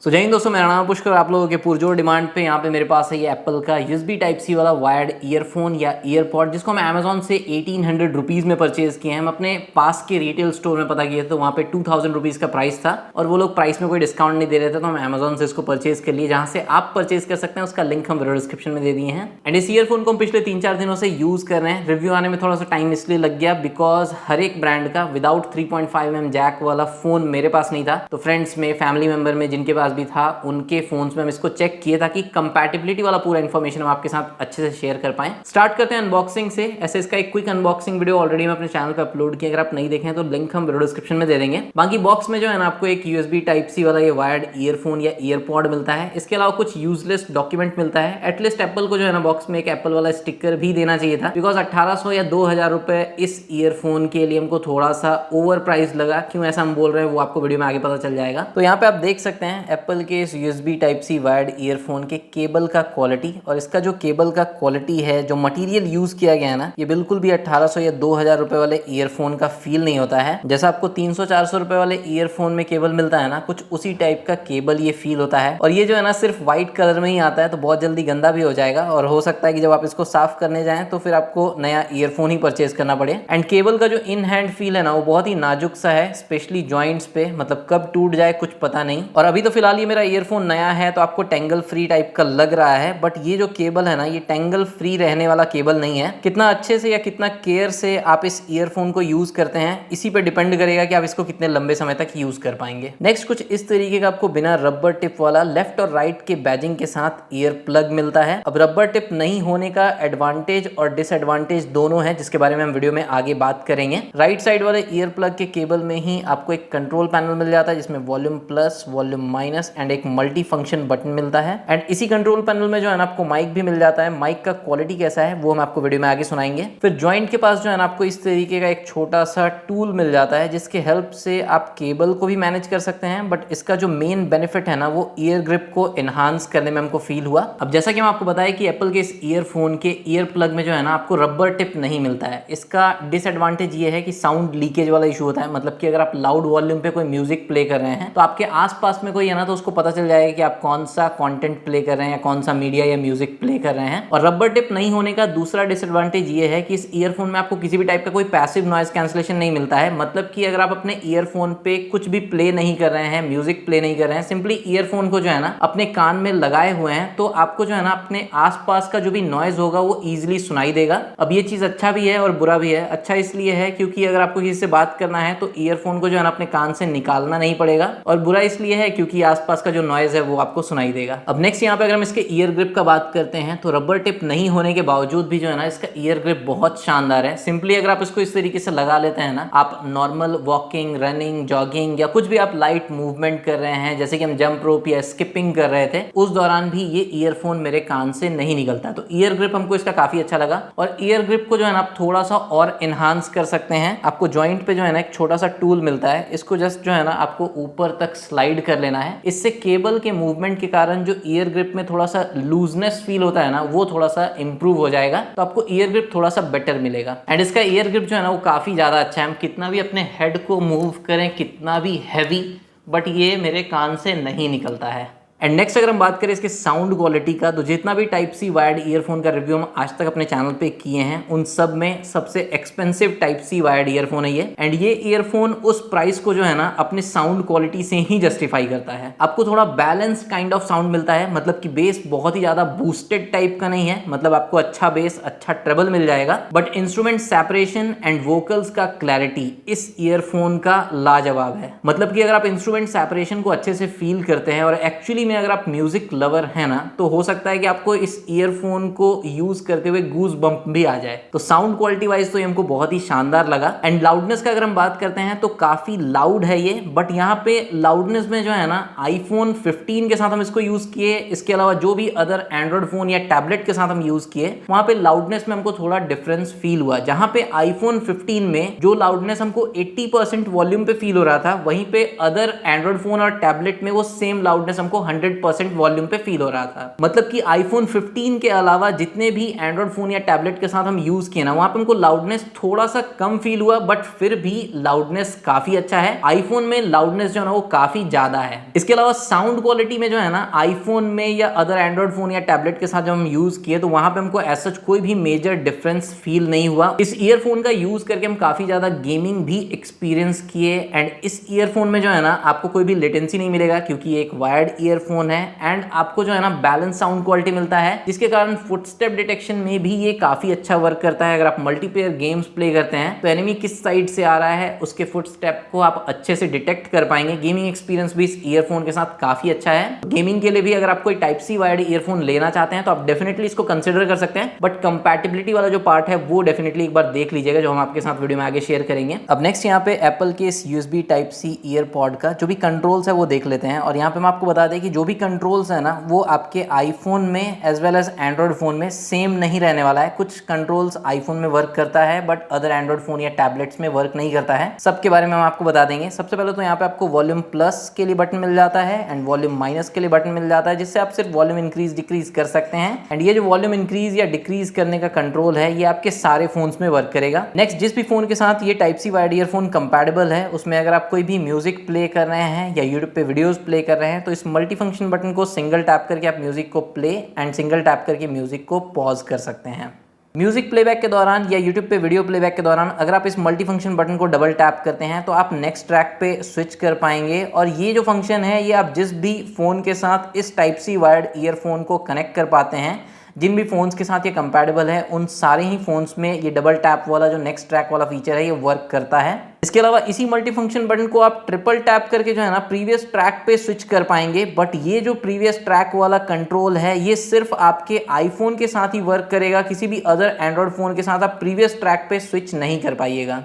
जय हिंद दोस्तों, मेरा नाम पुष्कर। आप लोगों के पुरजोर डिमांड पे यहाँ पे मेरे पास है ये एप्पल का USB टाइप सी वाला वायर्ड ईयरफोन या ईयरपॉड, जिसको हम अमेजोन से 1800 रुपीज़ में परचेज किए हैं। हम अपने पास के रिटेल स्टोर में पता किए तो वहाँ पे 2000 रुपीज़ का प्राइस था और वो लोग प्राइस में कोई डिस्काउंट नहीं दे रहे थे, तो हम अमेजोन से इसको परचेज कर लिए। जहाँ से आप परचेज कर सकते हैं उसका लिंक हम वीडियो डिस्क्रिप्शन में दे दिए हैं। एंड इस ईयरफोन को हम पिछले 3-4 दिनों से यूज़ कर रहे हैं। रिव्यू आने में थोड़ा सा टाइम इसलिए लग गया बिकॉज हर एक ब्रांड का विदाउट 3.5mm जैक वाला फोन मेरे पास नहीं था। तो फ्रेंड्स में, फैमिली मेंबर में जिनके पास भी था उनके फोन्स में हम इसको चेक किए ताकि कंपैटिबिलिटी वाला पूरा इन्फॉर्मेशन हम आपके साथ अच्छे से शेयर कर पाएं। स्टार्ट करते हैं अनबॉक्सिंग से। ऐसे इसका एक क्विक अनबॉक्सिंग वीडियो ऑलरेडी मैं अपने चैनल पे अपलोड किया, अगर आप नहीं देखें तो लिंक हम वीडियो डिस्क्रिप्शन में दे देंगे। बाकी बॉक्स में जो है ना आपको एक USB टाइप सी वाला ये वायर्ड ईयरफोन या ईयरपॉड मिलता है। इसके अलावा कुछ यूजलेस डॉक्यूमेंट मिलता है। एटलीस्ट एप्पल को जो है ना बॉक्स में एक एप्पल वाला स्टिकर भी देना चाहिए था बिकॉज 1800 या 2000 रुपए इस ईयरफोन के लिए हमको थोड़ा सा ओवर प्राइस लगा। क्यों ऐसा हम बोल रहे हैं वो आपको वीडियो में आगे पता चल जाएगा। तो यहाँ पे आप देख सकते हैं एप्पल के इस USB type C wired earphone के केबल का क्वालिटी, और इसका जो केबल का क्वालिटी है, जो मटेरियल यूज किया गया है ना, ये बिल्कुल भी 1800 या 2000 रुपए वाले ईयरफोन का फील नहीं होता है। जैसा आपको 300-400 रुपए वाले ईयरफोन में केबल मिलता है ना, कुछ उसी टाइप का केबल ये फील होता है। और ये जो है ना सिर्फ व्हाइट कलर में ही आता है, तो बहुत जल्दी गंदा भी हो जाएगा और हो सकता है कि जब आप इसको साफ करने जाएं तो फिर आपको नया ईयरफोन ही परचेज करना पड़े। एंड केबल का जो इन हैंड फील है ना वो बहुत ही नाजुक सा है, स्पेशली जॉइंट्स पे, मतलब कब टूट जाए कुछ पता नहीं। और अभी तो फिलहाल ये मेरा ईयरफोन नया है तो आपको टेंगल फ्री टाइप का लग रहा है, बट ये जो केबल है ना ये टेंगल फ्री रहने वाला केबल नहीं है। कितना अच्छे से या कितना केयर से आप इस ईयरफोन को यूज करते हैं इसी पे डिपेंड करेगा कि आप इसको कितने लंबे समय तक यूज कर पाएंगे। नेक्स्ट कुछ इस तरीके का आपको बिना रबर टिप वाला लेफ्ट और राइट के बैजिंग के साथ ईयर प्लग मिलता है। अब रबर टिप नहीं होने का एडवांटेज और डिसएडवांटेज दोनों है, जिसके बारे में हम वीडियो में आगे बात करेंगे। राइट साइड वाले ईयर प्लग के केबल में ही आपको एक कंट्रोल पैनल मिल जाता है जिसमें volume plus, volume minus and एक मल्टी फंक्शन बटन मिलता है। एंड इसी कंट्रोल पैनल में जो है ना आपको माइक भी मिल जाता है। माइक का क्वालिटी कैसा है वो हम आपको वीडियो में आगे सुनाएंगे। फिर जॉइंट के पास जो है ना आपको इस तरीके का एक छोटा सा टूल मिल जाता है जिसके हेल्प से आप केबल को भी मैनेज कर सकते हैं, बट इसका जो मेन बेनिफिट है ना वो ईयर ग्रिप को एनहांस करने में हमको फील हुआ। अब जैसा कि हम आपको बताया कि एप्पल के इस ईयरफोन के ईयर प्लग में जो है ना आपको रबर टिप नहीं मिलता है। इसका डिसएडवांटेज ये है कि साउंड लीकेज वाला इशू होता है, मतलब कि अगर आप लाउड वॉल्यूम पे कोई म्यूजिक प्ले कर रहे हैं तो आपके आसपास में कोई है ना तो उसको पता चल जाएगा कि आप कौन सा कंटेंट प्ले कर रहे हैं या कौन सा मीडिया या म्यूजिक प्ले कर रहे हैं। और रबर टिप नहीं होने का दूसरा डिसएडवांटेज ये है कि इस ईयरफोन में आपको किसी भी टाइप का कोई पैसिव नॉइज कैंसलेशन नहीं मिलता है। मतलब कि अगर आप अपने ईयरफोन पे कुछ भी प्ले नहीं कर रहे हैं, म्यूजिक प्ले नहीं कर रहे हैं, सिंपली ईयरफोन को जो है ना अपने कान में लगाए हुए हैं, तो आपको जो है ना अपने आसपास का जो भी नॉइज होगा वो ईजिली सुनाई देगा। अब ये चीज अच्छा भी है और बुरा भी है। अच्छा इसलिए है क्योंकि अगर आपको किसी से बात करना है तो ईयरफोन को जो है ना अपने कान से निकालना नहीं पड़ेगा, और बुरा इसलिए है क्योंकि आसपास का जो नॉइज है वो आपको सुनाई देगा। अब नेक्स्ट यहाँ पे अगर हम इसके ईयर ग्रिप का बात करते हैं तो रबर टिप नहीं होने के बावजूद भी जो है ना इसका ईयर ग्रिप बहुत शानदार है। सिंपली अगर आप इसको इस तरीके से लगा लेते हैं ना, आप नॉर्मल वॉकिंग, रनिंग, जॉगिंग या कुछ भी आप लाइट मूवमेंट कर रहे हैं, जैसे कि हम जंप रोप या स्किपिंग कर रहे थे, उस दौरान भी ये ईयरफोन मेरे कान से नहीं निकलता। तो ईयर ग्रिप हमको इसका काफी अच्छा लगा। और ईयर ग्रिप को जो है ना आप थोड़ा सा और एनहांस कर सकते हैं। आपको जॉइंट पे जो है ना एक छोटा सा टूल मिलता है, इसको जस्ट जो है ना आपको ऊपर तक स्लाइड कर लेना है। इससे केबल के मूवमेंट के कारण जो ईयर ग्रिप में थोड़ा सा लूजनेस फील होता है ना वो थोड़ा सा इंप्रूव हो जाएगा, तो आपको ईयर ग्रिप थोड़ा सा बेटर मिलेगा। एंड इसका ईयर ग्रिप जो है ना वो काफी ज्यादा अच्छा है। हम कितना भी अपने हेड को मूव करें, कितना भी हैवी, बट ये मेरे कान से नहीं निकलता है। एंड नेक्स्ट अगर हम बात करें इसके साउंड क्वालिटी का, तो जितना भी टाइप सी वायर्ड ईयरफोन का रिव्यू हम आज तक अपने चैनल पे किए हैं उन सब में सबसे expensive type C wired earphone है ये। एंड ये ईयरफोन उस प्राइस को जो है ना अपने साउंड क्वालिटी से ही जस्टिफाई करता है। आपको थोड़ा बैलेंस काइंड ऑफ साउंड मिलता है, मतलब कि बेस बहुत ही ज्यादा बूस्टेड टाइप का नहीं है, मतलब आपको अच्छा बेस, अच्छा ट्रेबल मिल जाएगा, but instrument separation and vocals का क्लैरिटी इस ईयरफोन का लाजवाब है। मतलब कि अगर आप इंस्ट्रूमेंट सेपरेशन को अच्छे से फील करते हैं और एक्चुअली में अगर आप म्यूजिक लवर हैं ना, तो हो सकता है कि आपको इस ईयरफोन को यूज करते हुए गूज बम्प भी आ जाए। तो साउंड क्वालिटी वाइज तो ये हमको बहुत ही शानदार लगा। एंड लाउडनेस का अगर हम बात करते हैं तो काफी लाउड है ये, बट यहाँ पे लाउडनेस में जो है ना आईफोन 15 के साथ हम इसको यूज किए, इसके अलावा जो भी अदर एंड्रॉइड फोन या टैबलेट के साथ हम यूज किए, वहां पे लाउडनेस में हमको थोड़ा डिफरेंस फील हुआ। जहां पे आईफोन 15 में जो लाउडनेस हमको 80% वॉल्यूम पे फील हो रहा था, वहीं पे अदर एंड्रॉइड फोन और टैबलेट में वो सेम लाउडनेस हमको 100 100% वॉल्यूम पे फील हो रहा था। मतलब कि आईफोन 15 के अलावा जितने भी एंड्रॉइड फोन या टैबलेट के साथ हम यूज किए ना, वहां पे हमको लाउडनेस थोड़ा सा कम फील हुआ, बट फिर भी लाउडनेस काफी अच्छा है। आईफोन में लाउडनेस जो है ना वो काफी ज्यादा है। इसके अलावा साउंड क्वालिटी में जो है ना, आईफोन में या अदर एंड्रॉइड फोन या टैबलेट के साथ जब हम यूज किए तो वहां पे हमको ऐसा कोई भी मेजर डिफरेंस फील नहीं हुआ। इस ईयरफोन का यूज करके हम काफी ज्यादा गेमिंग भी एक्सपीरियंस किए, एंड इस ईयरफोन में जो है ना आपको कोई भी लेटेंसी नहीं मिलेगा क्योंकि ये एक वायर्ड ईयरफोन है, एंड आपको जो है ना बैलेंस साउंड क्वालिटी मिलता है, जिसके कारण फुटस्टेप डिटेक्शन में भी ये काफी अच्छा वर्क करता है। अगर आप मल्टीप्लेयर गेम्स प्ले करते हैं तो एनिमी किस साइड से आ रहा है उसके फुटस्टेप को आप अच्छे से डिटेक्ट कर पाएंगे। गेमिंग एक्सपीरियंस भी इस ईयरफोन के साथ काफी अच्छा है। गेमिंग के लिए भी अगर आप कोई टाइप सी वायर्ड ईयरफोन लेना चाहते हैं तो आप डेफिनेटली इसको कंसिडर कर सकते हैं, बट कंपैटिबिलिटी वाला जो पार्ट है वो डेफिनेटली एक बार देख लीजिएगा, जो हम आपके साथ वीडियो में आगे शेयर करेंगे। अब नेक्स्ट यहाँ पे एप्पल के इस USB टाइप सी ईयरपॉड का जो भी कंट्रोल्स है वो देख लेते हैं। और यहाँ पे मैं आपको बता दें कि जो भी कंट्रोल्स है ना वो आपके आईफोन में as well as Android phone में सेम नहीं रहने वाला है। कुछ कंट्रोल्स आईफोन में वर्क करता है बट अदर एंड्रॉइड फोन या टैबलेट्स में वर्क नहीं करता है। सबके बारे में हम आपको बता देंगे। सबसे पहले तो यहाँ पे आपको वॉल्यूम प्लस के लिए बटन मिल जाता है एंड वॉल्यूम माइनस के लिए बटन मिल जाता है, जिससे आप सिर्फ वॉल्यूम इंक्रीज डिक्रीज कर सकते हैं। एंड ये जो वॉल्यूम इंक्रीज या डिक्रीज करने का कंट्रोल है ये आपके सारे फोन्स में वर्क करेगा। नेक्स्ट, जिस भी फोन के साथ ये type C wired earphone compatible है उसमें अगर आप कोई भी म्यूजिक प्ले कर रहे हैं या यूट्यूब पे वीडियोस प्ले कर रहे हैं तो इस मल्टी फंक्शन बटन को सिंगल टैप करके आप म्यूजिक को प्ले एंड सिंगल टैप करके म्यूजिक को पॉज कर सकते हैं। म्यूजिक प्लेबैक के दौरान या यूट्यूब पे वीडियो प्लेबैक के दौरान अगर आप इस मल्टी फंक्शन बटन को डबल टैप करते हैं तो आप नेक्स्ट ट्रैक पे स्विच कर पाएंगे। और ये जो फंक्शन है ये आप जिस भी फ़ोन के साथ इस टाइप सी वायर्ड ईयरफोन को कनेक्ट कर पाते हैं, जिन भी फ़ोन्स के साथ ये कंपैटिबल है उन सारे ही फ़ोन्स में ये डबल टैप वाला जो नेक्स्ट ट्रैक वाला फीचर है ये वर्क करता है। इसके अलावा इसी मल्टी फंक्शन बटन को आप ट्रिपल टैप करके जो है ना प्रीवियस ट्रैक पे स्विच कर पाएंगे, बट ये जो प्रीवियस ट्रैक वाला कंट्रोल है ये सिर्फ आपके आईफोन के साथ ही वर्क करेगा। किसी भी अदर एंड्रॉयड फ़ोन के साथ आप प्रीवियस ट्रैक पे स्विच नहीं कर पाइएगा।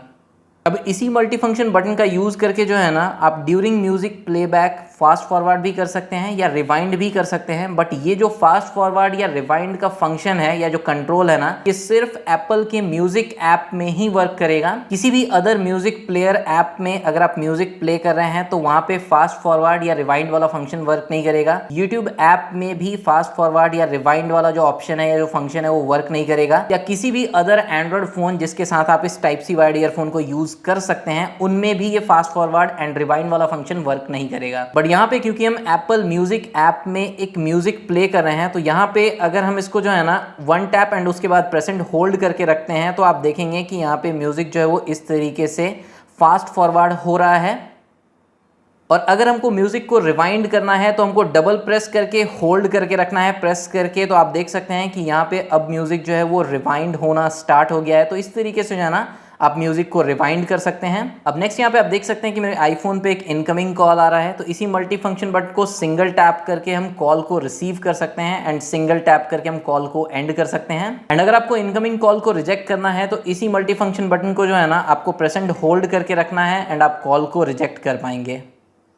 अब इसी मल्टी फंक्शन बटन का यूज़ करके जो है ना आप during music playback fast forward भी कर सकते हैं या रिवाइंड भी कर सकते हैं, बट ये जो फास्ट फॉरवर्ड या रिवाइंड का फंक्शन है या जो कंट्रोल है ना ये सिर्फ एप्पल के म्यूजिक ऐप में ही वर्क करेगा। किसी भी अदर म्यूजिक प्लेयर ऐप में अगर आप म्यूजिक प्ले कर रहे हैं तो वहां पे फास्ट फॉरवर्ड या रिवाइंड वाला फंक्शन वर्क नहीं करेगा। यूट्यूब ऐप में भी फास्ट फॉरवर्ड या रिवाइंड वाला जो ऑप्शन है या जो फंक्शन है वो वर्क नहीं करेगा। या किसी भी अदर एंड्रॉइड फोन जिसके साथ आप इस टाइप सी वायर्ड ईयरफोन को यूज कर सकते हैं उनमें भी ये फास्ट फॉरवर्ड एंड रिवाइंड वाला फंक्शन वर्क नहीं करेगा। बट यहाँ पे क्योंकि हम एप्पल म्यूजिक ऐप में एक म्यूजिक प्ले कर रहे हैं तो यहाँ पे अगर हम इसको जो है ना वन टैप एंड उसके बाद प्रेस एंड होल्ड करके रखते हैं तो आप देखेंगे कि यहाँ पे म्यूजिक जो है वो इस तरीके से फास्ट फॉरवर्ड हो रहा है। और अगर हमको म्यूजिक को रिवाइंड करना है तो हमको डबल प्रेस करके होल्ड करके रखना है, प्रेस करके, तो आप देख सकते हैं कि यहाँ पे अब म्यूजिक जो है वो रिवाइंड होना स्टार्ट हो गया है। तो इस तरीके से जो है ना आप म्यूजिक को रिवाइंड कर सकते हैं। अब नेक्स्ट यहाँ पे आप देख सकते हैं कि मेरे आईफोन पे एक इनकमिंग कॉल आ रहा है, तो इसी मल्टी फंक्शन बटन को सिंगल टैप करके हम कॉल को रिसीव कर सकते हैं एंड सिंगल टैप करके हम कॉल को एंड कर सकते हैं। एंड अगर आपको इनकमिंग कॉल को रिजेक्ट करना है तो इसी मल्टी फंक्शन बटन को जो है ना आपको प्रेस एंड होल्ड करके रखना है एंड आप कॉल को रिजेक्ट कर पाएंगे।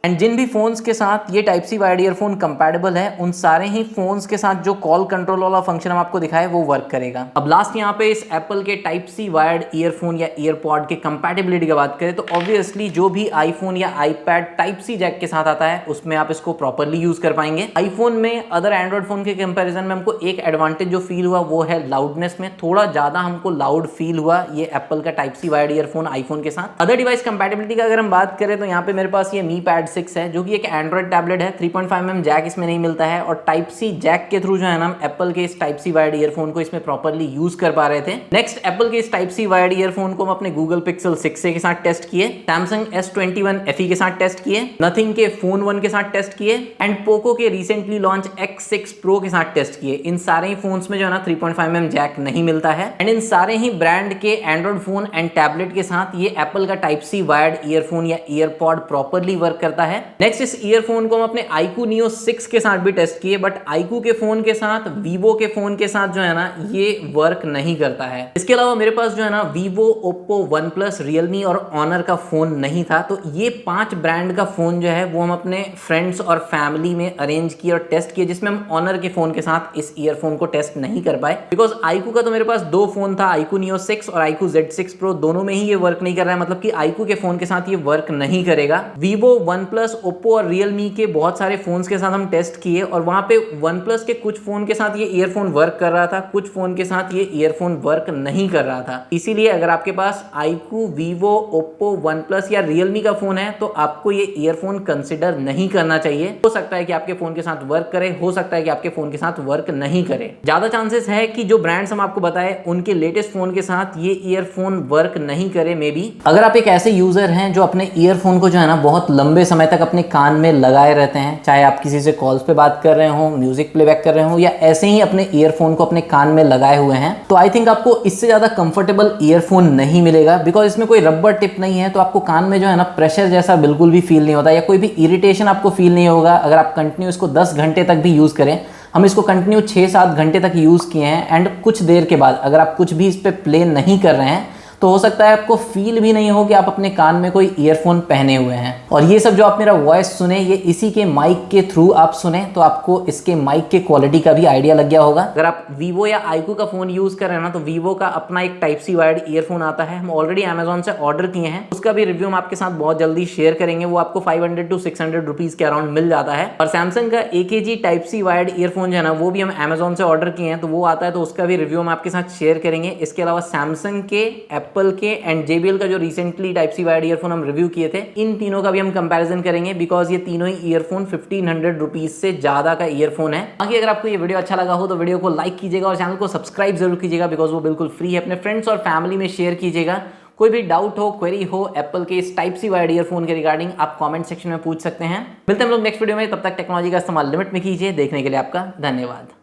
एंड जिन भी फोन्स के साथ ये type C wired earphone compatible है उन सारे ही फोन्स के साथ जो कॉल कंट्रोल वाला फंक्शन हम आपको दिखाए वो वर्क करेगा। अब लास्ट यहाँ पे इस एप्पल के टाइप सी वायर्ड ईयरफोन या ईयरपॉड के कंपैटिबिलिटी की बात करें तो ऑब्वियसली जो भी आईफोन या आईपैड टाइप सी जैक के साथ आता है उसमें आप इसको प्रॉपरली यूज कर पाएंगे। आईफोन में अदर एंड्रॉइड फोन के कंपेरिजन में हमको एक एडवांटेज जो फील हुआ वो है लाउडनेस में, थोड़ा ज्यादा हमको लाउड फील हुआ ये एप्पल का type C wired earphone iPhone के साथ। अदर डिवाइस कंपैटिबिलिटी का अगर हम बात करें तो यहाँ पे मेरे पास ये मी पैड 6 है जो कि एक एंड्रॉइड टैबलेट है। 3.5mm जैक इसमें नहीं मिलता है और टाइप सी जैक के थ्रू जो है ना हम एप्पल के इस टाइप सी वायर्ड ईयरफोन को इसमें प्रॉपरली यूज कर पा रहे थे। नेक्स्ट, एप्पल के इस टाइप सी वायर्ड ईयरफोन को हम अपने गूगल पिक्सल 6 के साथ टेस्ट किए, सैमसंग S21 FE के साथ टेस्ट किए, नथिंग के फोन 1 के साथ टेस्ट किए एंड पोको के रिसेंटली लॉन्च X6 Pro के साथ टेस्ट किए। इन सारे ही फोन्स में जो है ना 3.5mm जैक नहीं मिलता है एंड इन सारे ही ब्रांड के एंड्रॉइड फोन एंड टैबलेट के साथ ये एप्पल का टाइप सी वायर्ड ईयरफोन या ईयरपॉड प्रॉपरली वर्क करता है। नेक्स्ट, इस ईयरफोन को हम अपने iQOO Neo 6 के साथ भी टेस्ट किए, बट iQOO के फोन के साथ Vivo के फोन के साथ जो है ना ये वर्क नहीं करता है। इसके अलावा मेरे पास जो है ना Vivo, Oppo, OnePlus, Realme और Honor का फोन नहीं था, तो ये 5 ब्रांड का फोन जो है वो हम अपने फ्रेंड्स और फैमिली में अरेंज किए और टेस्ट किए, जिसमें हम Honor के फोन के साथ इस ईयरफोन को टेस्ट नहीं कर पाए बिकॉज iQOO का तो मेरे पास 2 फोन था, iQOO Neo 6 और iQOO Z6 Pro, दोनों में ही ये वर्क नहीं कर रहा है, मतलब कि iQOO के फोन के साथ ये वर्क नहीं करेगा। Vivo, OnePlus, Oppo और Realme के बहुत सारे फ़ोन्स के साथ हम टेस्ट किए और वहाँ पे OnePlus के कुछ फ़ोन के साथ ये ईयरफोन वर्क कर रहा था, कुछ फ़ोन के साथ ये ईयरफोन वर्क नहीं कर रहा था। इसीलिए अगर आपके पास iQOO, Vivo, Oppo, OnePlus या Realme का फ़ोन है तो आपको ये ईयरफोन कंसिडर नहीं करना चाहिए। हो सकता है कि आपके फ़ोन के साथ वर्क करे, हो सकता है कि आपके फ़ोन के साथ वर्क नहीं करे। ज़्यादा चांसेस है कि जो ब्रांड्स हम आपको बताए उनके लेटेस्ट फ़ोन के साथ ये ईयरफोन वर्क नहीं करे मे बी। अगर आप एक ऐसे यूज़र हैं जो अपने ईयरफोन को जो है ना बहुत लंबे समय तक अपने कान में लगाए रहते हैं, चाहे आप किसी से कॉल्स पे बात कर रहे हो, म्यूजिक प्लेबैक कर रहे हो या ऐसे ही अपने ईयरफोन को अपने कान में लगाए हुए हैं, तो आई थिंक आपको इससे ज़्यादा कंफर्टेबल ईयरफोन नहीं मिलेगा। बिकॉज इसमें कोई रबर टिप नहीं है, तो आपको कान में जो है ना प्रेशर जैसा बिल्कुल भी फील नहीं होता या कोई भी इरिटेशन आपको फील नहीं होगा। अगर आप कंटिन्यू इसको 10 घंटे तक भी यूज़ करें, हम इसको कंटिन्यू 6-7 घंटे तक यूज़ किए हैं एंड कुछ देर के बाद अगर आप कुछ भी इस पर प्ले नहीं कर रहे हैं तो हो सकता है आपको फील भी नहीं हो कि आप अपने कान में कोई ईयरफोन पहने हुए हैं। और ये सब जो आप मेरा वॉइस सुने ये इसी के माइक के थ्रू आप सुने, तो आपको इसके माइक के क्वालिटी का भी आइडिया लग गया होगा। अगर आप वीवो या iQOO का फोन यूज कर रहे हैं ना, तो वीवो का अपना एक टाइप सी वायर्ड ईयरफोन आता है, हम ऑलरेडी अमेजोन से ऑर्डर किए हैं, उसका भी रिव्यू हम आपके साथ बहुत जल्दी शेयर करेंगे। वो आपको 500 to 600 रुपीज के अराउंड मिल जाता है। और सैमसंग का AKG type C wired earphone जो है ना, वो भी हम अमेजोन से ऑर्डर किए हैं, तो वो आता है, तो उसका भी रिव्यू हम आपके साथ शेयर करेंगे। इसके अलावा सैमसंग के, एप्पल के एंड JBL का जो recently type C wired earphone हम रिव्यू किए थे, इन तीनों का भी हम कंपैरिजन करेंगे बिकॉज ये तीनों ही ईयरफोन 1500 रुपीज से ज्यादा का ईयरफोन है। बाकी अगर आपको ये वीडियो अच्छा लगा हो तो वीडियो को लाइक कीजिएगा और चैनल को सब्सक्राइब जरूर कीजिएगा बिकॉज वो बिल्कुल फ्री है। अपने फ्रेंड्स और फैमिली में शेयर कीजिएगा। कोई भी डाउट हो, क्वेरी हो एप्पल के इस टाइप सी वायर्ड ईयरफोन के रिगार्डिंग, आप कमेंट सेक्शन में पूछ सकते हैं। मिलते हैं हम लोग नेक्स्ट वीडियो में, तब तक टेक्नोलॉजी का इस्तेमाल लिमिट में कीजिए। देखने के लिए आपका धन्यवाद।